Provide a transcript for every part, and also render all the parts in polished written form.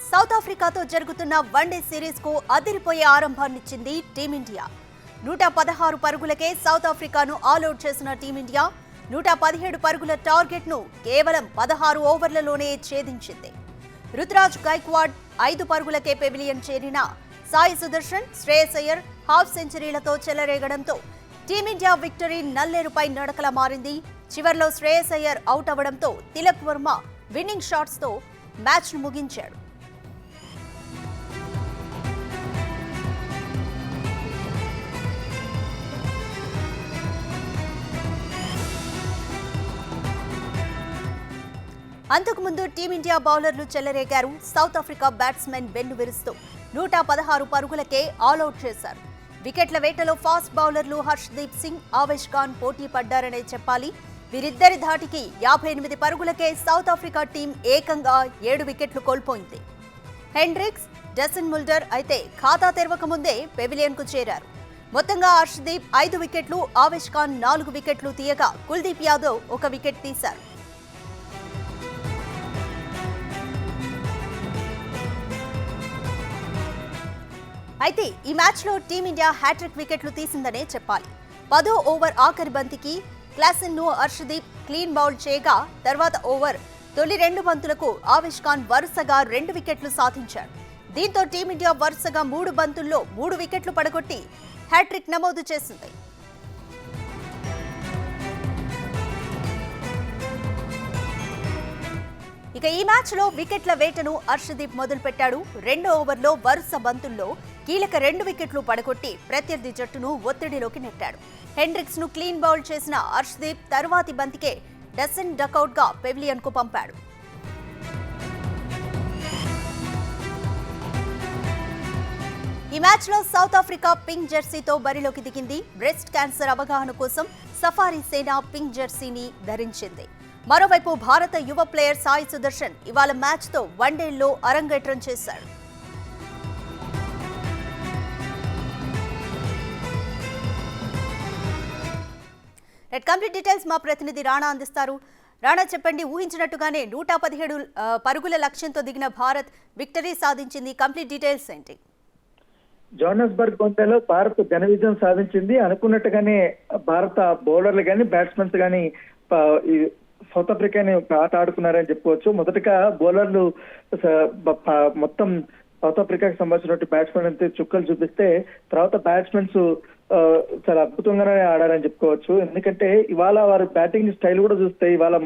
South ఆఫ్రికాతో జరుగుతున్న one day series కు అదిరిపోయే ఆరంభాన్నిచ్చింది టీమిండియా. 116 పరుగులకే సౌత్ ఆఫ్రికాను ఆల్అౌట్ చేసిన టీమిండియా 117 పరుగుల టార్గెట్ ను కేవలం 16 ఓవర్లలోనే ఛేదించింది. రుతురాజ్ గైక్వాడ్ 5 పరుగులకే పెవిలియన్ చేరిన సాయి సుదర్శన్, శ్రేయస్ అయ్యర్ హాఫ్ సెంచరీలతో చెలరేగడంతో టీమిండియా విక్టరీ నల్లేరుపై నడకలా మారింది. చివర్లో శ్రేయస్ అయ్యర్ అవుట్ అవడంతో తిలక్ వర్మ విన్నింగ్ షాట్స్ తో మ్యాచ్ ను ముగించాడు. అంతకుముందు టీమిండియా బౌలర్లు చెలరేగారు. సౌత్ ఆఫ్రికా బ్యాట్స్మెన్ వెన్ను విరుస్తూ 116 పరుగులకే ఆల్అౌట్ చేశారు. వికెట్ల వేటలో ఫాస్ట్ బౌలర్లు హర్షదీప్ సింగ్, ఆవేష్ ఖాన్ పోటీ పడ్డారనే చెప్పాలి. వీరిద్దరి ధాటికి 58 పరుగులకే సౌత్ ఆఫ్రికా టీం ఏకంగా 7 వికెట్లు కోల్పోయింది. హెండ్రిక్స్, డెసన్ ముల్డర్ అయితే ఖాతా తెరవక ముందే పెవిలియన్ కు చేరారు. మొత్తంగా హర్షదీప్ 5 వికెట్లు, ఆవేష్ ఖాన్ 4 వికెట్లు తీయగా కుల్దీప్ యాదవ్ 1 వికెట్ తీశారు. అయితే ఈ మ్యాచ్ లో టీమిండియా హ్యాట్రిక్ వికెట్లు తీసిందనే చెప్పాలి. 10వ ఓవర్ ఆఖరి బంతికి క్లాసెన్ ను హర్షదీప్ క్లీన్ బౌల్ చేయగా తర్వాత ఓవర్ తొలి 2 బంతులకు ఆవేష్ ఖాన్ వరుసగా 2 వికెట్లు సాధించాడు. దీంతో టీమిండియా వరుసగా 3 బంతుల్లో 3 వికెట్లు పడగొట్టి హ్యాట్రిక్ నమోదు చేసింది. ఇక ఈ మ్యాచ్ లో వికెట్ల వేటను హర్షదీప్ మొదలుపెట్టాడు. 2వ ఓవర్లో వరుస బంతుల్లో కీలక 2 వికెట్లు పడగొట్టి ప్రత్యర్థి జట్టును ఒత్తిడిలోకి నెట్టాడు. హెండ్రిక్స్ ను క్లీన్ బౌల్ చేసిన హర్షదీప్ తరువాతి బంతికే డసన్ డకౌట్ గా పెవిలియన్ కు పంపాడు. ఈ మ్యాచ్ లో సౌత్ ఆఫ్రికా పింక్ జెర్సీతో బరిలోకి దిగింది. బ్రెస్ట్ క్యాన్సర్ అవగాహన కోసం సఫారీ సేన పింక్ జెర్సీని ధరించింది. మరోవైపు భారత యువ ప్లేయర్ సాయి సుదర్శన్ ఇవాళ మ్యాచ్ తో వన్డేల్లో అరంగేట్రం చేశాడు. కంప్లీట్ డీటెయిల్స్ మా ప్రతినిధి రాణా అందిస్తారు. రాణా, చెప్పండి, ఊహించినట్టుగానే 117 పరుగుల లక్ష్యంతో దిగిన భారత్ విక్టరీ సాధించింది. కంప్లీట్ డీటెయిల్స్ ఏంటి? జోహానస్బర్గ్ వన్డేలో భారత్ ఘన విజయం సాధించింది. అనుకున్నట్టుగానే భారత బౌలర్లు కానీ బ్యాట్స్మెన్స్ కానీ సౌత్ ఆఫ్రికాని ఆట ఆడుకున్నారని చెప్పుకోవచ్చు. మొదటగా బౌలర్లు మొత్తం సౌత్ ఆఫ్రికాకి సంబంధించినటువంటి బ్యాట్స్మెన్ అంతే చుక్కలు చూపిస్తే తర్వాత బ్యాట్స్మెన్స్ చాలా అద్భుతంగానే ఆడారని చెప్పుకోవచ్చు. ఎందుకంటే ఇవాళ వారి బ్యాటింగ్ స్టైల్ కూడా చూస్తే ఇవాళ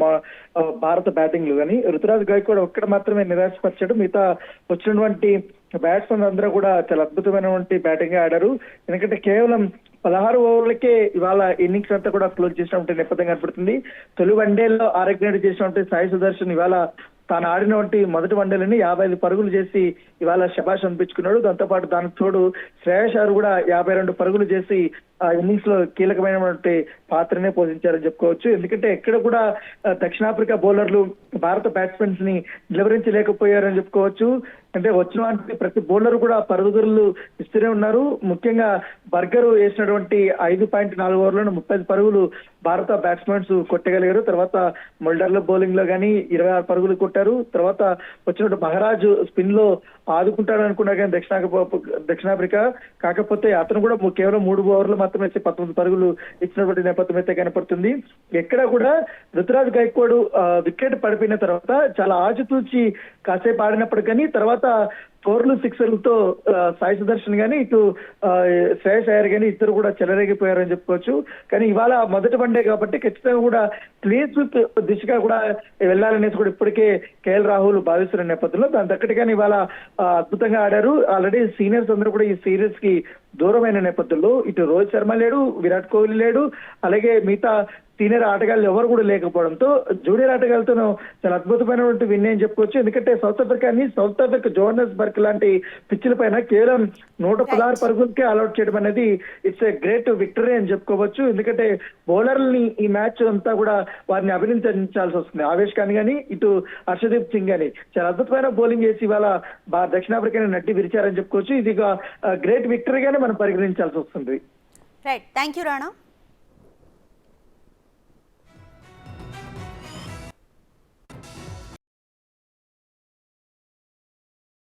భారత బ్యాటింగ్ లో కానీ రుతురాజ్ గైక్వాడ్ ఒక్కడ మాత్రమే నిరాశపరిచాడు. మిగతా వచ్చినటువంటి బ్యాట్స్మెన్ అందరూ కూడా చాలా అద్భుతమైనటువంటి బ్యాటింగ్ ఆడారు. ఎందుకంటే కేవలం 16 ఓవర్లకే ఇవాళ ఇన్నింగ్స్ అంతా కూడా క్లోజ్ చేసినటువంటి నేపథ్యం కనపడుతుంది. తొలి వన్డేలో ఆరోగ్యం చేసినటువంటి సాయి సుదర్శన్ ఇవాళ తాను ఆడినటువంటి మొదటి వన్డేలని 55 పరుగులు చేసి ఇవాళ శభాష్ అనిపించుకున్నాడు. దాంతోపాటు దానికి తోడు శ్రేయస్ అయ్యర్ కూడా 52 పరుగులు చేసి ఇన్నింగ్స్ లో కీలకమైనటువంటి పాత్రనే పోషించారని చెప్పుకోవచ్చు. ఎందుకంటే ఎక్కడ కూడా దక్షిణాఫ్రికా బౌలర్లు భారత బ్యాట్స్మెన్స్ ని నిలవరించలేకపోయారని చెప్పుకోవచ్చు. అంటే వచ్చిన ప్రతి బౌలర్ కూడా పరుగులు ఇస్తూనే ఉన్నారు. ముఖ్యంగా బర్గర్ వేసినటువంటి 5.4 ఓవర్లను 35 పరుగులు భారత బ్యాట్స్మెన్స్ కొట్టగలిగారు. తర్వాత ముల్డర్ల బౌలింగ్ లో కానీ 26 పరుగులు కొట్టారు. తర్వాత వచ్చినట్టు మహారాజ్ స్పిన్ లో ఆదుకుంటాడు అనుకున్నా కానీ దక్షిణాఫ్రికా, కాకపోతే అతను కూడా కేవలం 3 ఓవర్లు మాత్రమే 19 పరుగులు ఇచ్చినటువంటి నేపథ్యం అయితే కనపడుతుంది. ఎక్కడ కూడా రుతురాజ్ గైక్వాడ్ వికెట్ పడిపోయిన తర్వాత చాలా ఆచితూచి కాసేపు ఆడినప్పుడు కానీ తర్వాత 4లు 6లతో సాయి సుదర్శన్ గానీ ఇటు శ్రేయస్ అయ్యర్ గానీ ఇద్దరు కూడా చెలరేగిపోయారని చెప్పుకోవచ్చు. కానీ ఇవాళ మొదటి వన్డే కాబట్టి ఖచ్చితంగా కూడా క్లీన్ స్వీప్ దిశగా కూడా వెళ్లాలనేసి కూడా ఇప్పటికే కేఎల్ రాహుల్ భావిస్తున్న నేపథ్యంలో దాని తగ్గట్టుగానే ఇవాళ అద్భుతంగా ఆడారు. ఆల్రెడీ సీనియర్స్ అందరూ కూడా ఈ సిరీస్ కి దూరమైన నేపథ్యంలో ఇటు రోహిత్ శర్మ లేడు, విరాట్ కోహ్లీ లేడు, అలాగే మిగతా సీనియర్ ఆటగాళ్ళు ఎవరు కూడా లేకపోవడంతో జూనియర్ ఆటగాళ్ళతో చాలా అద్భుతమైనటువంటి విన్ అని చెప్పుకోవచ్చు. ఎందుకంటే సౌత్ ఆఫ్రికా జోహానస్బర్గ్ లాంటి పిచ్ల పైన కేవలం 116 పరుగులకే ఆల్అౌట్ చేయడం అనేది ఇట్స్ ఏ గ్రేట్ విక్టరీ అని చెప్పుకోవచ్చు. ఎందుకంటే బౌలర్లని ఈ మ్యాచ్ అంతా కూడా వారిని అభినందించాల్సి వస్తుంది. ఆవేష్ ఖాన్ గానీ ఇటు హర్షదీప్ సింగ్ గానీ చాలా అద్భుతమైన బౌలింగ్ చేసి ఇవాళ దక్షిణాఫ్రికాని నడ్డి విరిచారని చెప్పుకోవచ్చు. ఇది గ్రేట్ విక్టరీగానే మనం పరిగణించాల్సి వస్తుంది. Right, thank you Rana.